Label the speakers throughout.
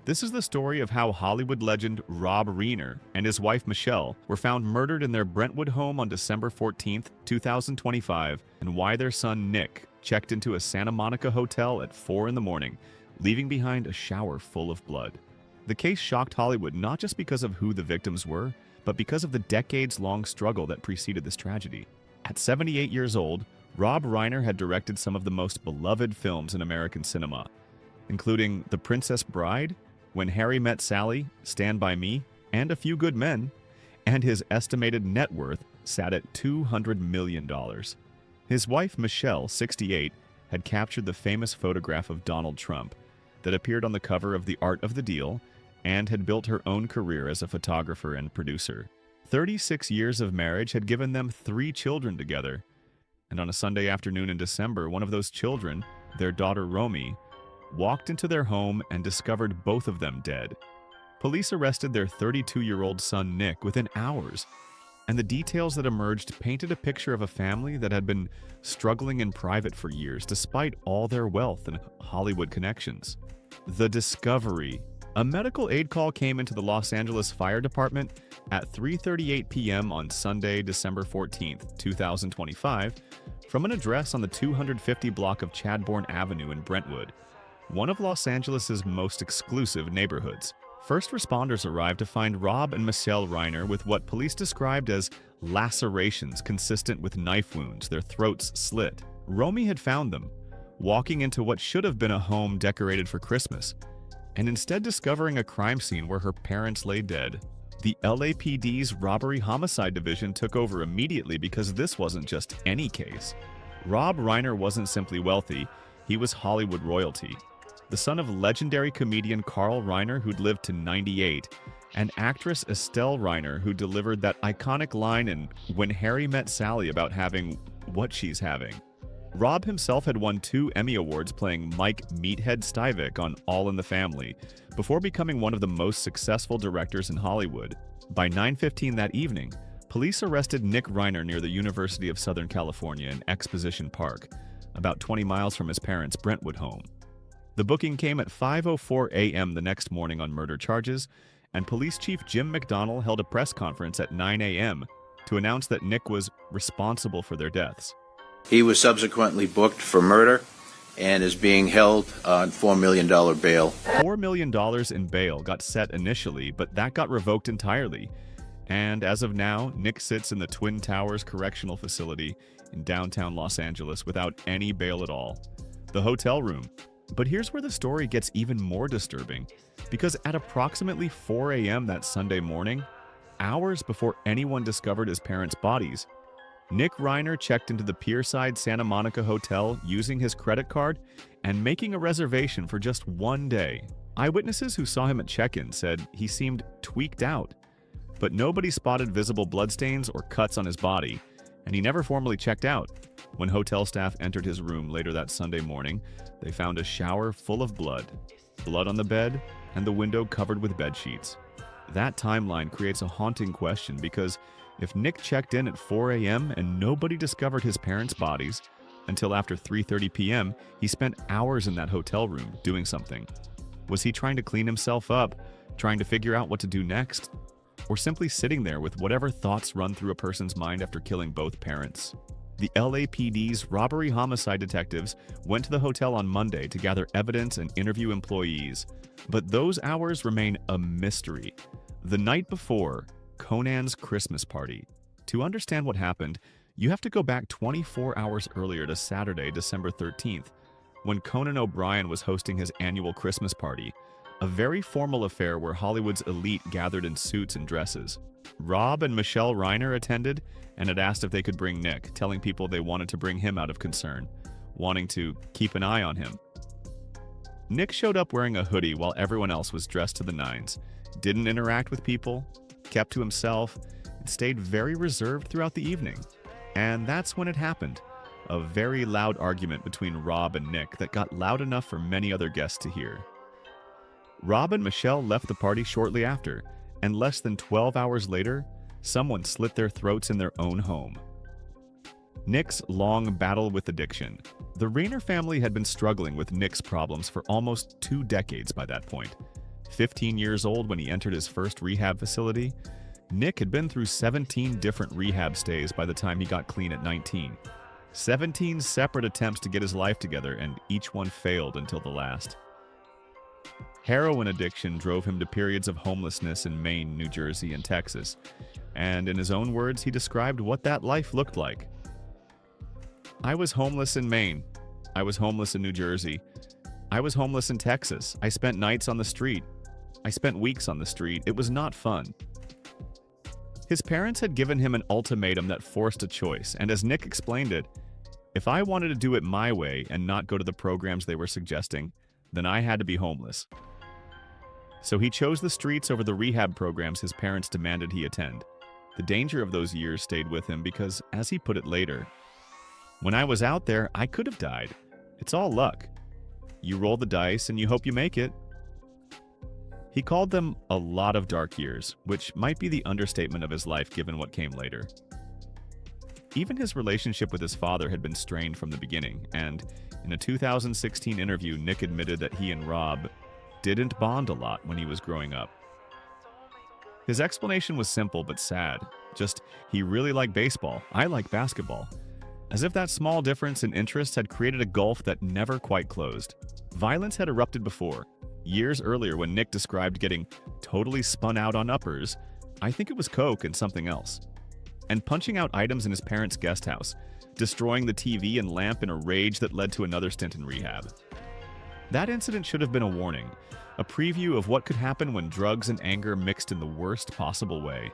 Speaker 1: This is the story of how Hollywood legend Rob Reiner and his wife Michelle were found murdered in their Brentwood home on December 14, 2025, and why their son Nick checked into a Santa Monica hotel at 4 in the morning, leaving behind a shower full of blood. The case shocked Hollywood not just because of who the victims were, but because of the decades-long struggle that preceded this tragedy. At 78 years old, Rob Reiner had directed some of the most beloved films in American cinema, including The Princess Bride, When Harry Met Sally, Stand By Me, and A Few Good Men, and his estimated net worth sat at $200 million. His wife, Michelle, 68, had captured the famous photograph of Donald Trump that appeared on the cover of The Art of the Deal and had built her own career as a photographer and producer. 36 years of marriage had given them 3 children together, and on a Sunday afternoon in December, one of those children, their daughter Romy, walked into their home and discovered both of them dead. Police arrested their 32-year-old son Nick within hours, and the details that emerged painted a picture of a family that had been struggling in private for years despite all their wealth and Hollywood connections. The discovery. A medical aid call came into the Los Angeles Fire Department at 3:38 p.m. on Sunday, December 14, 2025, from an address on the 250 block of Chadbourne Avenue in Brentwood, one of Los Angeles' most exclusive neighborhoods. First responders arrived to find Rob and Michelle Reiner with what police described as lacerations consistent with knife wounds, their throats slit. Romy had found them, walking into what should have been a home decorated for Christmas, and instead discovering a crime scene where her parents lay dead. The LAPD's Robbery Homicide Division took over immediately because this wasn't just any case. Rob Reiner wasn't simply wealthy, he was Hollywood royalty. The son of legendary comedian Carl Reiner, who'd lived to 98, and actress Estelle Reiner, who delivered that iconic line in When Harry Met Sally about having what she's having. Rob himself had won 2 Emmy Awards playing Mike Meathead Stivic on All in the Family, before becoming one of the most successful directors in Hollywood. By 9:15 that evening, police arrested Nick Reiner near the University of Southern California in Exposition Park, about 20 miles from his parents' Brentwood home. The booking came at 5:04 a.m. the next morning on murder charges, and Police Chief Jim McDonnell held a press conference at 9 a.m. to announce that Nick was responsible for their deaths.
Speaker 2: He was subsequently booked for murder and is being held on $4 million bail.
Speaker 1: $4 million in bail got set initially, but that got revoked entirely. And as of now, Nick sits in the Twin Towers Correctional Facility in downtown Los Angeles without any bail at all. The hotel room. But here's where the story gets even more disturbing, because at approximately 4 a.m. that Sunday morning, hours before anyone discovered his parents' bodies, Nick Reiner checked into the Pierside Santa Monica Hotel using his credit card and making a reservation for just one day. Eyewitnesses who saw him at check-in said he seemed tweaked out, but nobody spotted visible bloodstains or cuts on his body, and he never formally checked out. When hotel staff entered his room later that Sunday morning, they found a shower full of blood on the bed, and the window covered with bed sheets. That timeline creates a haunting question because if Nick checked in at 4 a.m. and nobody discovered his parents' bodies until after 3:30 p.m., he spent hours in that hotel room doing something. Was he trying to clean himself up, trying to figure out what to do next, or simply sitting there with whatever thoughts run through a person's mind after killing both parents? The LAPD's robbery homicide detectives went to the hotel on Monday to gather evidence and interview employees, but those hours remain a mystery. The night before Conan's Christmas party. To understand what happened, you have to go back 24 hours earlier to Saturday, December 13th, when Conan O'Brien was hosting his annual Christmas party, a very formal affair where Hollywood's elite gathered in suits and dresses. Rob and Michelle Reiner attended and had asked if they could bring Nick, telling people they wanted to bring him out of concern, wanting to keep an eye on him. Nick showed up wearing a hoodie while everyone else was dressed to the nines, didn't interact with people, kept to himself, and stayed very reserved throughout the evening. And that's when it happened. A very loud argument between Rob and Nick that got loud enough for many other guests to hear. Rob and Michelle left the party shortly after, and less than 12 hours later, someone slit their throats in their own home. Nick's long battle with addiction. The Reiner family had been struggling with Nick's problems for almost 2 decades by that point. 15 years old when he entered his first rehab facility, Nick had been through 17 different rehab stays by the time he got clean at 19. 17 separate attempts to get his life together, and each one failed until the last. Heroin addiction drove him to periods of homelessness in Maine, New Jersey, and Texas, and in his own words, he described what that life looked like. "I was homeless in Maine. I was homeless in New Jersey. I was homeless in Texas. I spent nights on the street. I spent weeks on the street. It was not fun." His parents had given him an ultimatum that forced a choice, and as Nick explained it, if I wanted to do it my way and not go to the programs they were suggesting, then I had to be homeless. So he chose the streets over the rehab programs his parents demanded he attend. The danger of those years stayed with him because, as he put it later, "When I was out there, I could have died. It's all luck. You roll the dice and you hope you make it." He called them a lot of dark years, which might be the understatement of his life given what came later. Even his relationship with his father had been strained from the beginning, and in a 2016 interview, Nick admitted that he and Rob didn't bond a lot when he was growing up. His explanation was simple but sad. Just, he really liked baseball, I like basketball. As if that small difference in interests had created a gulf that never quite closed. Violence had erupted before. Years earlier, when Nick described getting totally spun out on uppers, I think it was coke and something else. And punching out items in his parents' guest house, destroying the TV and lamp in a rage that led to another stint in rehab. That incident should have been a warning, a preview of what could happen when drugs and anger mixed in the worst possible way.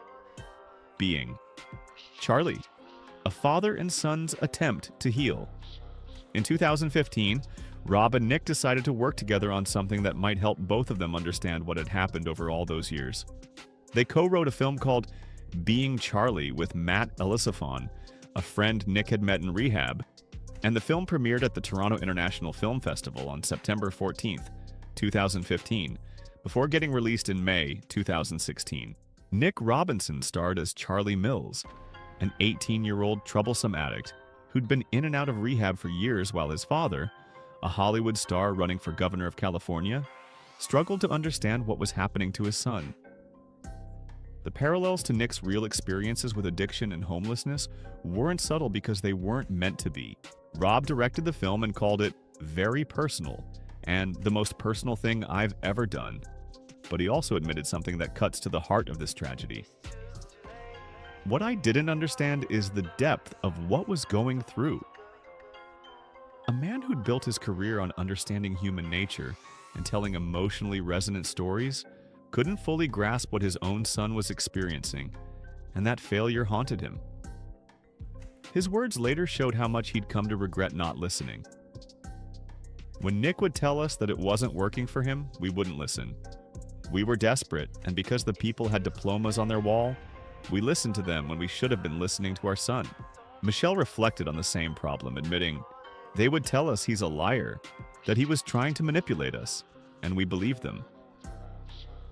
Speaker 1: Being Charlie, a father and son's attempt to heal. In 2015, Rob and Nick decided to work together on something that might help both of them understand what had happened over all those years. They co-wrote a film called Being Charlie with Matt Elisafon, a friend Nick had met in rehab, and the film premiered at the Toronto International Film Festival on September 14th, 2015, before getting released in May 2016. Nick Robinson starred as Charlie Mills, an 18-year-old troublesome addict who'd been in and out of rehab for years while his father, a Hollywood star running for governor of California, struggled to understand what was happening to his son. The parallels to Nick's real experiences with addiction and homelessness weren't subtle because they weren't meant to be. Rob directed the film and called it very personal, and the most personal thing I've ever done. But he also admitted something that cuts to the heart of this tragedy. What I didn't understand is the depth of what was going through. A man who'd built his career on understanding human nature and telling emotionally resonant stories couldn't fully grasp what his own son was experiencing, and that failure haunted him. His words later showed how much he'd come to regret not listening. When Nick would tell us that it wasn't working for him, we wouldn't listen. We were desperate, and because the people had diplomas on their wall, we listened to them when we should have been listening to our son. Michelle reflected on the same problem, admitting, "They would tell us he's a liar, that he was trying to manipulate us, and we believed them."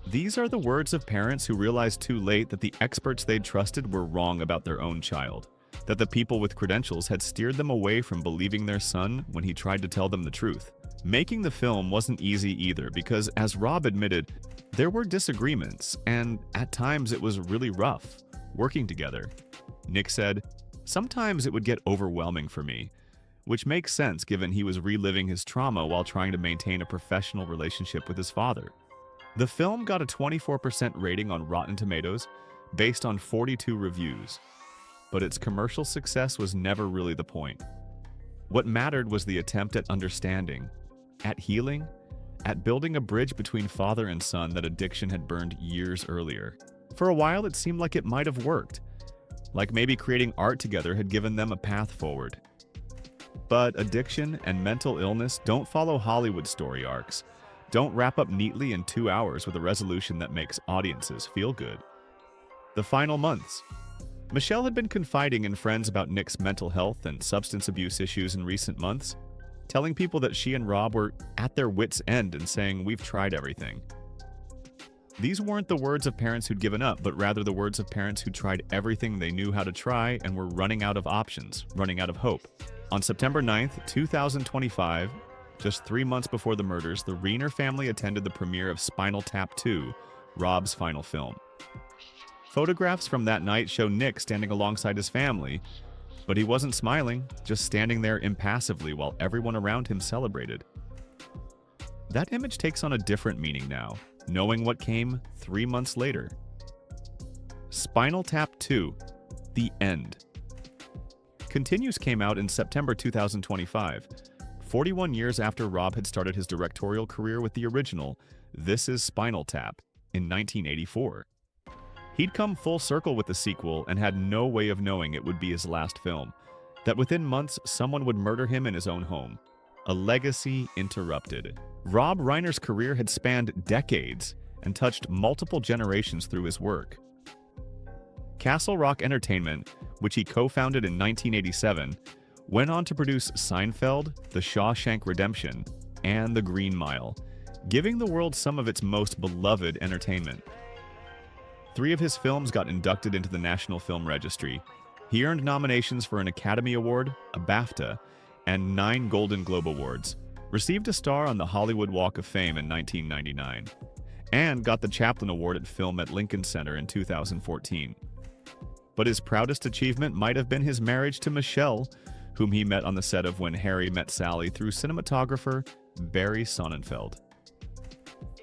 Speaker 1: These are the words of parents who realized too late that the experts they'd trusted were wrong about their own child, that the people with credentials had steered them away from believing their son when he tried to tell them the truth. Making the film wasn't easy either because, as Rob admitted, there were disagreements, and at times it was really rough, working together. Nick said, "Sometimes it would get overwhelming for me," which makes sense given he was reliving his trauma while trying to maintain a professional relationship with his father. The film got a 24% rating on Rotten Tomatoes based on 42 reviews, but its commercial success was never really the point. What mattered was the attempt at understanding, at healing, at building a bridge between father and son that addiction had burned years earlier. For a while, it seemed like it might have worked, like maybe creating art together had given them a path forward. But addiction and mental illness don't follow Hollywood story arcs, don't wrap up neatly in 2 hours with a resolution that makes audiences feel good. The final months. Michelle had been confiding in friends about Nick's mental health and substance abuse issues in recent months, telling people that she and Rob were at their wits' end and saying, "We've tried everything." These weren't the words of parents who'd given up, but rather the words of parents who tried everything they knew how to try and were running out of options, running out of hope. On September 9th, 2025, Just 3 months before the murders, the Reiner family attended the premiere of Spinal Tap 2, Rob's final film. Photographs from that night show Nick standing alongside his family, but he wasn't smiling, just standing there impassively while everyone around him celebrated. That image takes on a different meaning now, knowing what came 3 months later. Spinal Tap 2, The End. Continues came out in September 2025, 41 years after Rob had started his directorial career with the original This Is Spinal Tap in 1984. He'd come full circle with the sequel and had no way of knowing it would be his last film, that within months someone would murder him in his own home. A legacy interrupted. Rob Reiner's career had spanned decades and touched multiple generations through his work. Castle Rock Entertainment, which he co-founded in 1987, went on to produce Seinfeld, The Shawshank Redemption, and The Green Mile, giving the world some of its most beloved entertainment. 3 of his films got inducted into the National Film Registry. He earned nominations for an Academy Award, a BAFTA, and 9 Golden Globe Awards, received a star on the Hollywood Walk of Fame in 1999, and got the Chaplin Award at Film at Lincoln Center in 2014. But his proudest achievement might have been his marriage to Michelle, whom he met on the set of When Harry Met Sally through cinematographer Barry Sonnenfeld.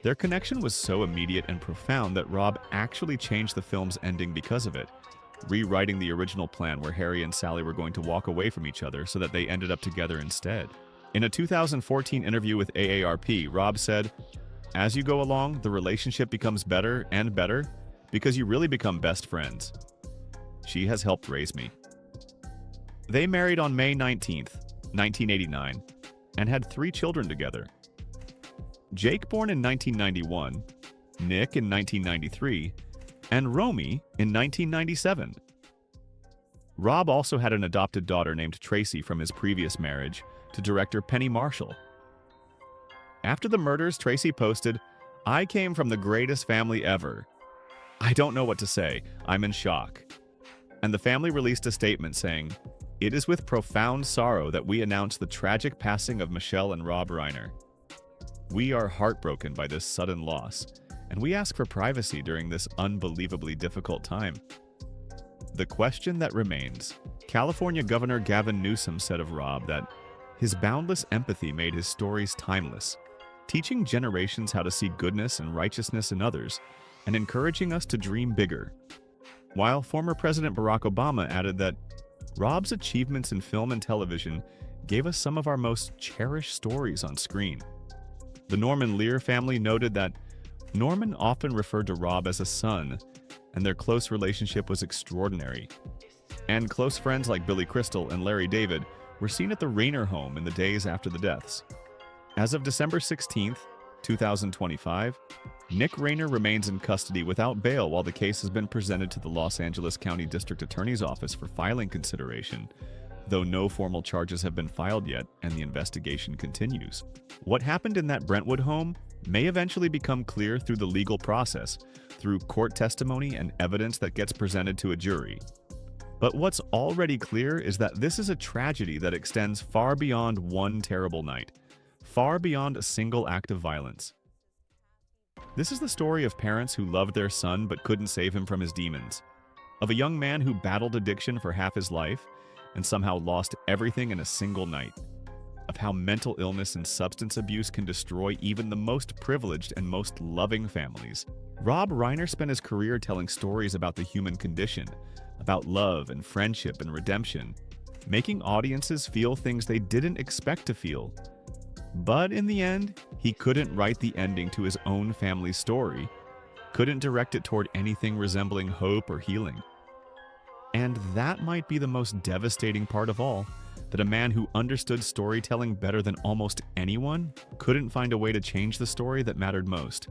Speaker 1: Their connection was so immediate and profound that Rob actually changed the film's ending because of it, rewriting the original plan where Harry and Sally were going to walk away from each other so that they ended up together instead. In a 2014 interview with AARP, Rob said, "As you go along, the relationship becomes better and better because you really become best friends. She has helped raise me." They married on May 19th, 1989, and had 3 children together. Jake born in 1991, Nick in 1993, and Romy in 1997. Rob also had an adopted daughter named Tracy from his previous marriage to director Penny Marshall. After the murders, Tracy posted, "I came from the greatest family ever. I don't know what to say. I'm in shock." And the family released a statement saying, "It is with profound sorrow that we announce the tragic passing of Michelle and Rob Reiner. We are heartbroken by this sudden loss, and we ask for privacy during this unbelievably difficult time." The question that remains: California Governor Gavin Newsom said of Rob that his boundless empathy made his stories timeless, teaching generations how to see goodness and righteousness in others, and encouraging us to dream bigger. While former President Barack Obama added that Rob's achievements in film and television gave us some of our most cherished stories on screen. The Norman Lear family noted that Norman often referred to Rob as a son, and their close relationship was extraordinary. And close friends like Billy Crystal and Larry David were seen at the Reiner home in the days after the deaths. As of December 16th, 2025, Nick Reiner remains in custody without bail while the case has been presented to the Los Angeles County District Attorney's Office for filing consideration, though no formal charges have been filed yet and the investigation continues. What happened in that Brentwood home may eventually become clear through the legal process, through court testimony and evidence that gets presented to a jury. But what's already clear is that this is a tragedy that extends far beyond one terrible night, far beyond a single act of violence. This is the story of parents who loved their son but couldn't save him from his demons, of a young man who battled addiction for half his life and somehow lost everything in a single night, of how mental illness and substance abuse can destroy even the most privileged and most loving families. Rob Reiner spent his career telling stories about the human condition, about love and friendship and redemption, making audiences feel things they didn't expect to feel. But in the end, he couldn't write the ending to his own family's story, couldn't direct it toward anything resembling hope or healing. And that might be the most devastating part of all, that a man who understood storytelling better than almost anyone couldn't find a way to change the story that mattered most.